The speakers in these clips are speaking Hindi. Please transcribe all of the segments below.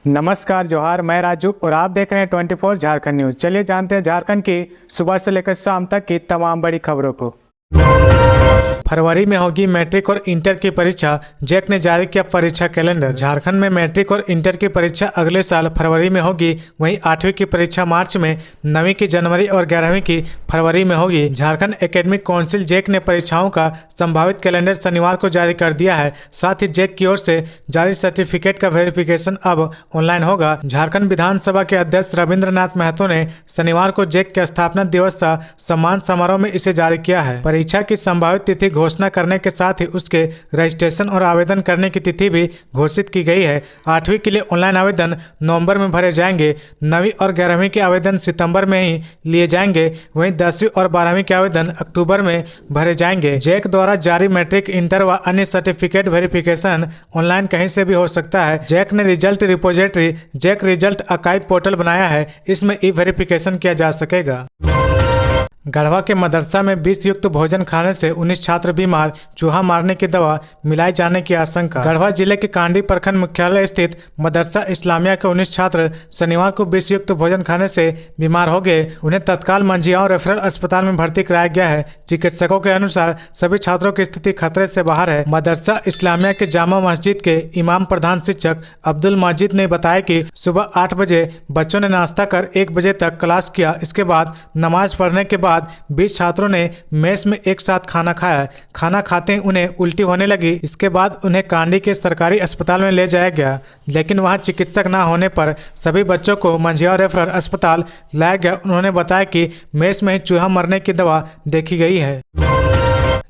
नमस्कार जोहार, मैं राजू और आप देख रहे हैं 24 झारखंड न्यूज। चलिए जानते हैं झारखंड की सुबह से लेकर शाम तक की तमाम बड़ी खबरों को। फरवरी में होगी मैट्रिक और इंटर की परीक्षा, जैक ने जारी किया परीक्षा कैलेंडर। झारखंड में मैट्रिक और इंटर की परीक्षा अगले साल फरवरी में होगी। वहीं 8वीं की परीक्षा मार्च में, 9वीं की जनवरी और 11वीं की फरवरी में होगी। झारखंड एकेडमिक काउंसिल जैक ने परीक्षाओं का संभावित कैलेंडर शनिवार को जारी कर दिया है। साथ ही जैक की ओर से जारी सर्टिफिकेट का वेरिफिकेशन अब ऑनलाइन होगा। झारखंड विधानसभा के अध्यक्ष रविंद्रनाथ महतो ने शनिवार को जैक के स्थापना दिवस सम्मान समारोह में इसे जारी किया है। परीक्षा की संभावित तिथि घोषणा करने के साथ ही उसके रजिस्ट्रेशन और आवेदन करने की तिथि भी घोषित की गई है। 8वीं के लिए ऑनलाइन आवेदन नवंबर में भरे जाएंगे। 9वीं और 11वीं के आवेदन सितंबर में ही लिए जाएंगे। वहीं 10वीं और 12वीं के आवेदन अक्टूबर में भरे जाएंगे। जैक द्वारा जारी मैट्रिक, इंटर व अन्य सर्टिफिकेट वेरिफिकेशन ऑनलाइन कहीं से भी हो सकता है। जैक ने result repository JAC result archive portal बनाया है। इसमें ई वेरिफिकेशन किया जा सकेगा। गढ़वा के मदरसा में विष युक्त भोजन खाने से 19 छात्र बीमार, चूहा मारने की दवा मिलाए जाने की आशंका। गढ़वा जिले के कांडी प्रखंड मुख्यालय स्थित मदरसा इस्लामिया के 19 छात्र शनिवार को विष युक्त भोजन खाने से बीमार हो गए। उन्हें तत्काल मंझियाओं रेफरल अस्पताल में भर्ती कराया गया है। चिकित्सकों के अनुसार सभी छात्रों की स्थिति खतरे से बाहर है। मदरसा इस्लामिया के जामा मस्जिद के इमाम प्रधान शिक्षक अब्दुल मजीद ने बताया कि सुबह 8 बजे बच्चों ने नाश्ता कर 1 बजे तक क्लास किया। इसके बाद नमाज पढ़ने के बाद 20 छात्रों ने मेस में एक साथ खाना खाया। खाना खाते ही उन्हें उल्टी होने लगी। इसके बाद उन्हें कांडी के सरकारी अस्पताल में ले जाया गया, लेकिन वहां चिकित्सक न होने पर सभी बच्चों को मंझिया रेफरल अस्पताल लाया गया। उन्होंने बताया कि मेस में ही चूहा मरने की दवा देखी गई है।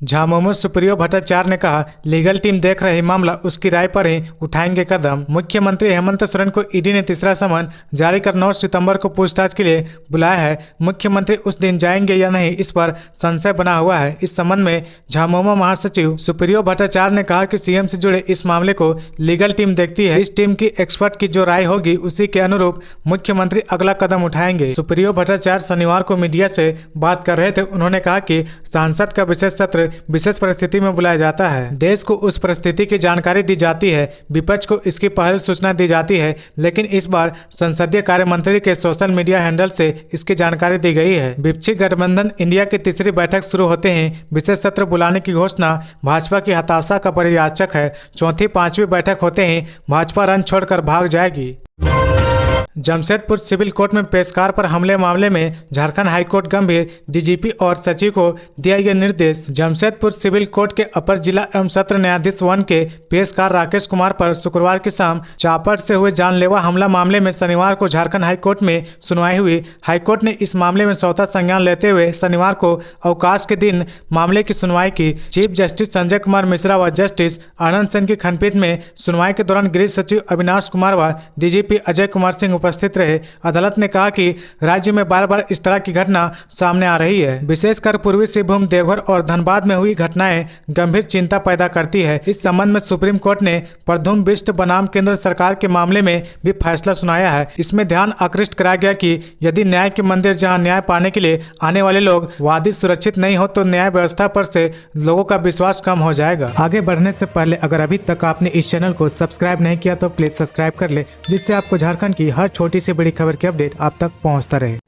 झामुमो सुप्रियो भट्टाचार्य ने कहा, लीगल टीम देख रही मामला, उसकी राय पर ही उठाएंगे कदम। मुख्यमंत्री हेमंत सोरेन को ईडी ने तीसरा समन जारी कर 9 सितंबर को पूछताछ के लिए बुलाया है। मुख्यमंत्री उस दिन जाएंगे या नहीं, इस पर संशय बना हुआ है। इस संबंध में झामुमो महासचिव सुप्रियो भट्टाचार्य ने कहा कि सीएम से जुड़े इस मामले को लीगल टीम देखती है। इस टीम की एक्सपर्ट की जो राय होगी उसी के अनुरूप मुख्यमंत्री अगला कदम उठाएंगे। सुप्रियो भट्टाचार्य शनिवार को मीडिया से बात कर रहे थे। उन्होंने कहा कि सांसद का विशेष सत्र विशेष परिस्थिति में बुलाया जाता है। देश को उस परिस्थिति की जानकारी दी जाती है, विपक्ष को इसकी पहल सूचना दी जाती है, लेकिन इस बार संसदीय कार्य मंत्री के सोशल मीडिया हैंडल से इसकी जानकारी दी गई है। विपक्षी गठबंधन इंडिया की तीसरी बैठक शुरू होते ही विशेष सत्र बुलाने की घोषणा भाजपा की हताशा का परिचायक है। चौथी 5वीं बैठक होते ही भाजपा रन छोड़कर भाग जाएगी। जमशेदपुर सिविल कोर्ट में पेशकार पर हमले मामले में झारखंड हाईकोर्ट गंभीर, डीजीपी और सचिव को दिया गया निर्देश। जमशेदपुर सिविल कोर्ट के अपर जिला एवं सत्र न्यायाधीश 1 के पेशकार राकेश कुमार पर शुक्रवार की शाम चापड़ से हुए जानलेवा हमला मामले में शनिवार को झारखंड हाईकोर्ट में सुनवाई हुई। हाईकोर्ट ने इस मामले में स्वतः संज्ञान लेते हुए शनिवार को अवकाश के दिन मामले की सुनवाई की। चीफ जस्टिस संजय कुमार मिश्रा व जस्टिस आनंद सेन की खंडपीठ में सुनवाई के दौरान गृह सचिव अविनाश कुमार व डीजीपी अजय कुमार सिंह उपस्थित रहे। अदालत ने कहा कि राज्य में बार बार इस तरह की घटना सामने आ रही है। विशेषकर पूर्वी सिंहभूम, देवघर और धनबाद में हुई घटनाएं गंभीर चिंता पैदा करती है। इस संबंध में सुप्रीम कोर्ट ने प्रथम बिष्ट बनाम केंद्र सरकार के मामले में भी फैसला सुनाया है। इसमें ध्यान आकृष्ट कराया गया कि यदि न्याय के मंदिर जहां न्याय पाने के लिए आने वाले लोग वादी सुरक्षित नहीं हो तो न्याय व्यवस्था पर से लोगों का विश्वास कम हो जाएगा। आगे बढ़ने से पहले अगर अभी तक आपने इस चैनल को सब्सक्राइब नहीं किया तो प्लीज सब्सक्राइब कर ले, जिससे आपको झारखंड की हर छोटी से बड़ी खबर की अपडेट आप तक पहुंचता रहे।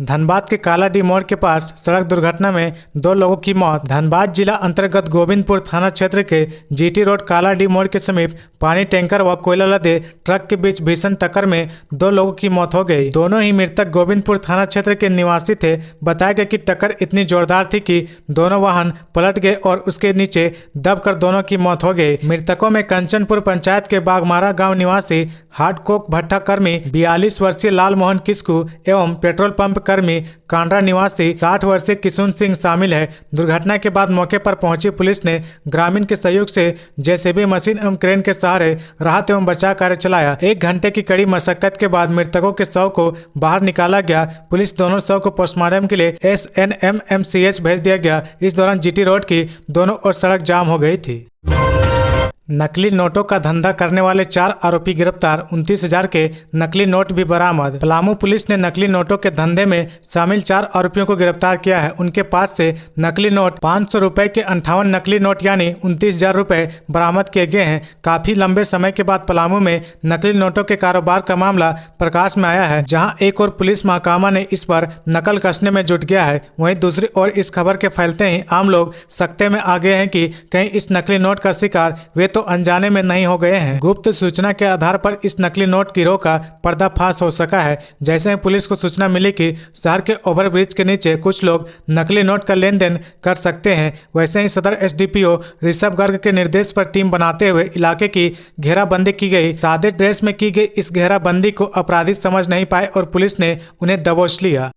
धनबाद के कालाडीह मोड़ के पास सड़क दुर्घटना में 2 लोगों की मौत। धनबाद जिला अंतर्गत गोविंदपुर थाना क्षेत्र के जीटी रोड कालाडीह मोड़ के समीप पानी टैंकर व कोयला लदे ट्रक के बीच भीषण टक्कर में 2 लोगों की मौत हो गई। दोनों ही मृतक गोविंदपुर थाना क्षेत्र के निवासी थे। बताया गया कि टक्कर इतनी जोरदार थी कि दोनों वाहन पलट गए और उसके नीचे दबकर दोनों की मौत हो गई। मृतकों में कंचनपुर पंचायत के बागमारा गाँव निवासी हार्डकोक भट्टा कर्मी 42 वर्षीय लाल मोहन किस्कू एवं पेट्रोल पंप कर्मी कांड्रा निवासी 60 वर्षीय किशुन सिंह शामिल है। दुर्घटना के बाद मौके पर पहुंची पुलिस ने ग्रामीण के सहयोग से जेसीबी मशीन एवं क्रेन के सहारे राहत एवं बचाव कार्य चलाया। 1 घंटे की कड़ी मशक्कत के बाद मृतकों के शव को बाहर निकाला गया। पुलिस दोनों शव को पोस्टमार्टम के लिए SNMMCH भेज दिया गया। इस दौरान जीटी रोड की दोनों ओर सड़क जाम हो गई थी। नकली नोटों का धंधा करने वाले 4 आरोपी गिरफ्तार, 29,000 के नकली नोट भी बरामद। पलामू पुलिस ने नकली नोटों के धंधे में शामिल 4 आरोपियों को गिरफ्तार किया है। उनके पास से नकली नोट 500 रुपए के 58 नकली नोट यानी 29,000 रुपए बरामद किए गए हैं। काफी लंबे समय के बाद पलामू में नकली नोटों के कारोबार का मामला प्रकाश में आया है, जहां एक और पुलिस महकमा ने इस पर नकल कसने में जुट गया है। वहीं दूसरी ओर इस खबर के फैलते ही आम लोग सकते में आ गए हैं कि कहीं इस नकली नोट का शिकार वे तो अनजाने में नहीं हो गए हैं। गुप्त सूचना के आधार पर इस नकली नोट गिरोह का पर्दाफाश हो सका है। जैसे ही पुलिस को सूचना मिली कि शहर के ओवरब्रिज के नीचे कुछ लोग नकली नोट का लेन देन कर सकते हैं, वैसे ही सदर एसडीपीओ ऋषभ गर्ग के निर्देश पर टीम बनाते हुए इलाके की घेराबंदी की गई। सादे ड्रेस में की गई इस घेराबंदी को अपराधी समझ नहीं पाए और पुलिस ने उन्हें दबोच लिया।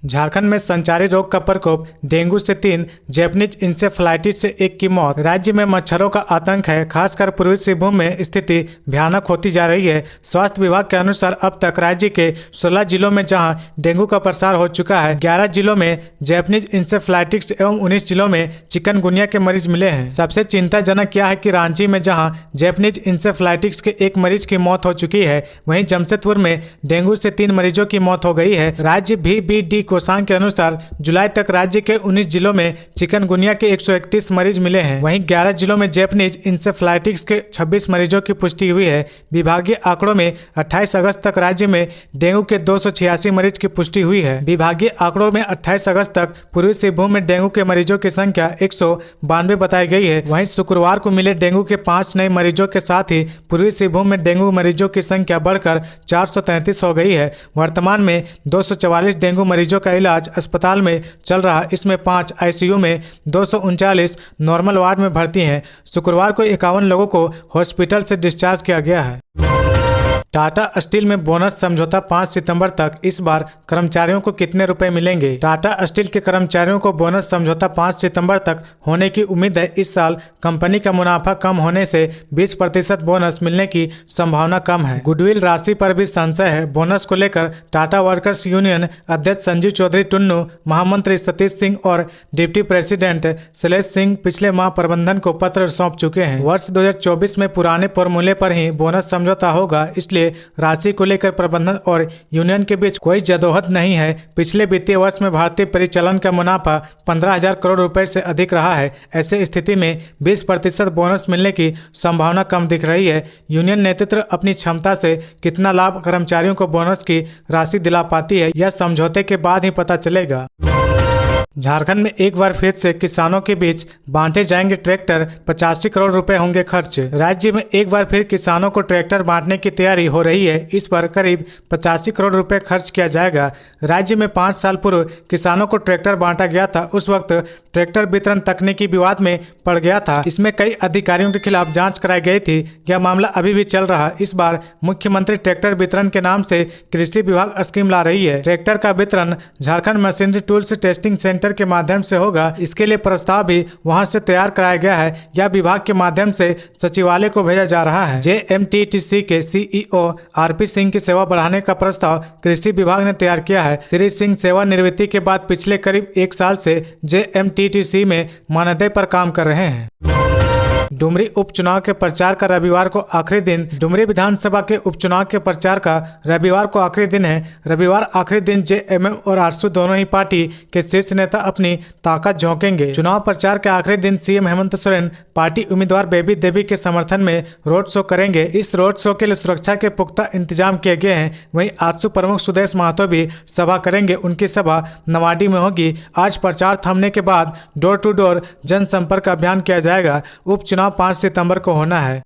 झारखंड में संचारी रोग का प्रकोप, डेंगू से 3, जैपनीज इंसेफ्लाइटिस से 1 की मौत। राज्य में मच्छरों का आतंक है, खासकर पूर्वी सिंहभूम में स्थिति भयानक होती जा रही है। स्वास्थ्य विभाग के अनुसार अब तक राज्य के 16 जिलों में जहां डेंगू का प्रसार हो चुका है, 11 जिलों में जैपनीज इंसेफ्लाइटिस एवं 19 जिलों में चिकनगुनिया के मरीज मिले हैं। सबसे चिंताजनक क्या है कि रांची में जहां जैपनीज इंसेफ्लाइटिस के 1 मरीज की मौत हो चुकी है, वहीं जमशेदपुर में डेंगू से 3 मरीजों की मौत हो गई है। राज्य VBD कोषांग के अनुसार जुलाई तक राज्य के 19 जिलों में चिकनगुनिया के 131 मरीज मिले हैं। वहीं 11 जिलों में जैपनीज इंसेफ्लाइटिस के 26 मरीजों की पुष्टि हुई है। विभागीय आंकड़ों में 28 अगस्त तक राज्य में डेंगू के 286 मरीज की पुष्टि हुई है। विभागीय आंकड़ों में 28 अगस्त तक पूर्वी सिंहभूम में डेंगू के मरीजों की संख्या 192 बताई गई है। वहीं शुक्रवार को मिले डेंगू के 5 नए मरीजों के साथ ही पूर्वी सिंहभूम में डेंगू मरीजों की संख्या बढ़कर 433 हो गई है। वर्तमान में 244 डेंगू मरीजों का इलाज अस्पताल में चल रहा। इसमें 5 आईसीयू में 239 नॉर्मल वार्ड में भर्ती हैं। शुक्रवार को 51 लोगों को हॉस्पिटल से डिस्चार्ज किया गया है। टाटा स्टील में बोनस समझौता 5 सितंबर तक। इस बार कर्मचारियों को कितने रुपए मिलेंगे? टाटा स्टील के कर्मचारियों को बोनस समझौता 5 सितंबर तक होने की उम्मीद है। इस साल कंपनी का मुनाफा कम होने से 20% बोनस मिलने की संभावना कम है। गुडविल राशि पर भी संशय है। बोनस को लेकर टाटा वर्कर्स यूनियन अध्यक्ष संजीव चौधरी टुन्नू, महामंत्री सतीश सिंह और डिप्टी प्रेसिडेंट शैलेश सिंह पिछले माह प्रबंधन को पत्र सौंप चुके हैं। वर्ष 2024 में पुराने फॉर्मूले पर ही बोनस समझौता होगा, इसलिए राशि को लेकर प्रबंधन और यूनियन के बीच कोई जदोजहद नहीं है। पिछले वित्तीय वर्ष में भारतीय परिचालन का मुनाफा 15,000 करोड़ रुपए से अधिक रहा है। ऐसे स्थिति में 20% बोनस मिलने की संभावना कम दिख रही है। यूनियन नेतृत्व अपनी क्षमता से कितना लाभ कर्मचारियों को बोनस की राशि दिला पाती है, यह समझौते के बाद ही पता चलेगा। झारखंड में एक बार फिर से किसानों के बीच बांटे जाएंगे ट्रैक्टर, 85 करोड़ रुपए होंगे खर्च। राज्य में एक बार फिर किसानों को ट्रैक्टर बांटने की तैयारी हो रही है। इस पर करीब 85 करोड़ रुपए खर्च किया जाएगा। राज्य में 5 साल पूर्व किसानों को ट्रैक्टर बांटा गया था। उस वक्त ट्रैक्टर वितरण तकनीकी विवाद में पड़ गया था। इसमें कई अधिकारियों के खिलाफ जाँच कराई गई थी। यह मामला अभी भी चल रहा। इस बार मुख्यमंत्री ट्रैक्टर वितरण के नाम से कृषि विभाग स्कीम ला रही है। ट्रैक्टर का वितरण Jharkhand machinery tools testing centre के माध्यम से होगा। इसके लिए प्रस्ताव भी वहां से तैयार कराया गया है। यह विभाग के माध्यम से सचिवालय को भेजा जा रहा है। JMTTC के CEO RP सिंह की सेवा बढ़ाने का प्रस्ताव कृषि विभाग ने तैयार किया है। श्री सिंह सेवानिवृत्ति के बाद पिछले करीब 1 साल से JMTTC में मानदेय पर काम कर रहे हैं। डुमरी उपचुनाव के प्रचार का रविवार को आखिरी दिन। डुमरी विधानसभा के उपचुनाव के प्रचार का रविवार को आखिरी दिन है। रविवार आखिरी दिन JMM और आरसू दोनों ही पार्टी के शीर्ष नेता अपनी ताकत झोंकेंगे। चुनाव प्रचार के आखिरी दिन CM हेमंत सोरेन पार्टी उम्मीदवार बेबी देवी के समर्थन में रोड शो करेंगे। इस रोड शो के लिए सुरक्षा के पुख्ता इंतजाम किए गए हैं। वहीं आरसू प्रमुख सुदेश महतो भी सभा करेंगे। उनकी सभा नवाडी में होगी। आज प्रचार थमने के बाद डोर टू डोर जनसंपर्क अभियान किया जाएगा। उपचुनाव 5 सितंबर को होना है।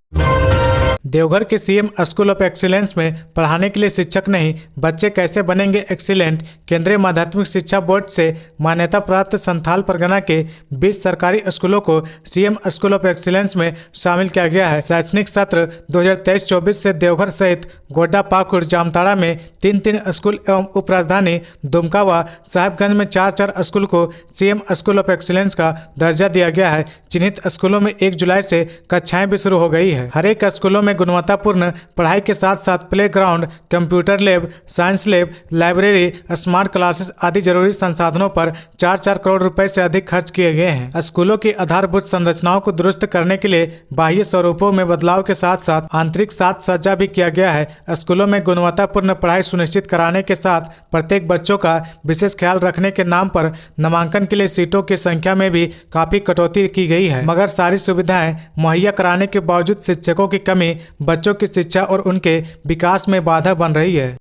देवघर के CM स्कूल ऑफ एक्सीलेंस में पढ़ाने के लिए शिक्षक नहीं, बच्चे कैसे बनेंगे एक्सीलेंट। केंद्रीय माध्यमिक शिक्षा बोर्ड से मान्यता प्राप्त संथाल परगना के 20 सरकारी स्कूलों को CM स्कूल ऑफ एक्सीलेंस में शामिल किया गया है। शैक्षणिक सत्र 2023-24 से देवघर सहित गोड्डा, पाकुड़, जामताड़ा में 3-3 स्कूल एवं उप राजधानी दुमका व साहिबगंज में 4-4 स्कूल को CM स्कूल ऑफ एक्सीलेंस का दर्जा दिया गया है। चिन्हित स्कूलों में 1 जुलाई से कक्षाएं भी शुरू हो गई है। हर एक स्कूलों में गुणवत्तापूर्ण पढ़ाई के साथ साथ play ground, computer lab, science lab, library, smart classes आदि जरूरी संसाधनों पर 4-4 करोड़ रुपए से अधिक खर्च किए गए हैं। स्कूलों की आधारभूत संरचनाओं को दुरुस्त करने के लिए बाह्य स्वरूपों में बदलाव के साथ साथ आंतरिक साज सज्जा भी किया गया है। स्कूलों में गुणवत्तापूर्ण पढ़ाई सुनिश्चित कराने के साथ प्रत्येक बच्चों का विशेष ख्याल रखने के नाम पर नामांकन के लिए सीटों की संख्या में भी काफी कटौती की गई है। मगर सारी सुविधाएं मुहैया कराने के बावजूद शिक्षकों की कमी बच्चों की शिक्षा और उनके विकास में बाधा बन रही है।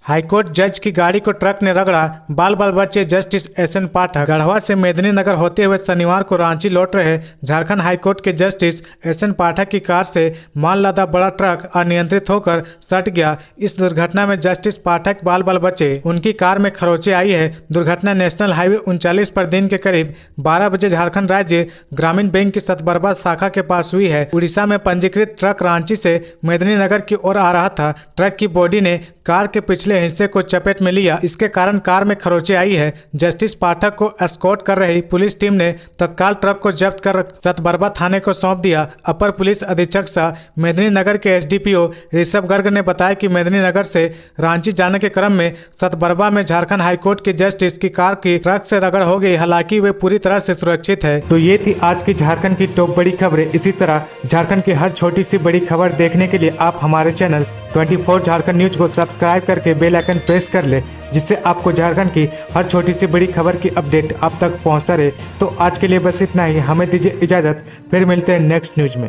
हाईकोर्ट जज की गाड़ी को ट्रक ने रगड़ा, बाल बाल बच्चे जस्टिस एसएन पाठक। गढ़वा से मेदिनीनगर होते हुए शनिवार को रांची लौट रहे झारखंड हाईकोर्ट के जस्टिस एसएन पाठक की कार से माल लादा बड़ा ट्रक अनियंत्रित होकर सट गया। इस दुर्घटना में जस्टिस पाठक बाल बाल बचे, उनकी कार में खरोंचे आई है। दुर्घटना नेशनल हाईवे 39 पर दिन के करीब 12 बजे झारखंड राज्य ग्रामीण बैंक की सतबरबा शाखा के पास हुई है। उड़ीसा में पंजीकृत ट्रक रांची से मेदिनीनगर की ओर आ रहा था। ट्रक की बॉडी ने कार के पिछले हिस्से को चपेट में लिया, इसके कारण कार में खरोंचे आई है। जस्टिस पाठक को एस्कॉर्ट कर रही पुलिस टीम ने तत्काल ट्रक को जब्त कर सतबरबा थाने को सौंप दिया। अपर पुलिस अधीक्षक सह मेदिनीनगर के एसडीपीओ ऋषभ गर्ग ने बताया कि मेदिनीनगर से रांची जाने के क्रम में सतबरबा में झारखंड हाईकोर्ट के जस्टिस की कार की ट्रक से रगड़ हो गई। हालांकि वे पूरी तरह से सुरक्षित है। तो ये थी आज की झारखंड की टॉप बड़ी खबरें। इसी तरह झारखंड की हर छोटी सी बड़ी खबर देखने के लिए आप हमारे चैनल 24 झारखंड न्यूज को सब्सक्राइब करके बेल आइकन प्रेस कर ले, जिससे आपको झारखंड की हर छोटी सी बड़ी खबर की अपडेट आप तक पहुंचता रहे। तो आज के लिए बस इतना ही, हमें दीजिए इजाजत, फिर मिलते हैं नेक्स्ट न्यूज में।